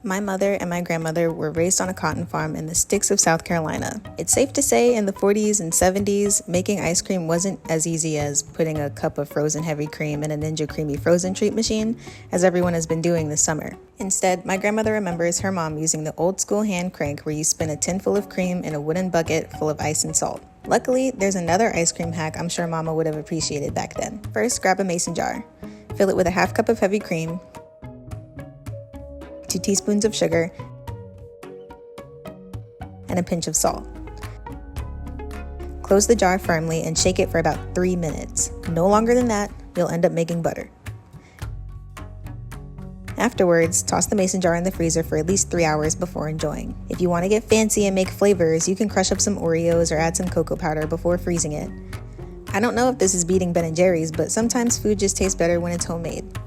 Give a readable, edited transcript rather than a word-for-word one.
My mother and my grandmother were raised on a cotton farm in the sticks of South Carolina. It's safe to say in the 40s and 70s, making ice cream wasn't as easy as putting a cup of frozen heavy cream in a Ninja Creamy frozen treat machine, as everyone has been doing this summer. Instead, my grandmother remembers her mom using the old school hand crank where you spin a tin full of cream in a wooden bucket full of ice and salt. Luckily, there's another ice cream hack I'm sure Mama would have appreciated back then. First, grab a mason jar. Fill it with a half cup of heavy cream, 2 teaspoons of sugar, and a pinch of salt. Close the jar firmly and shake it for about 3 minutes. No longer than that, you'll end up making butter. Afterwards, toss the mason jar in the freezer for at least 3 hours before enjoying. If you want to get fancy and make flavors, you can crush up some Oreos or add some cocoa powder before freezing it. I don't know if this is beating Ben & Jerry's, but sometimes food just tastes better when it's homemade.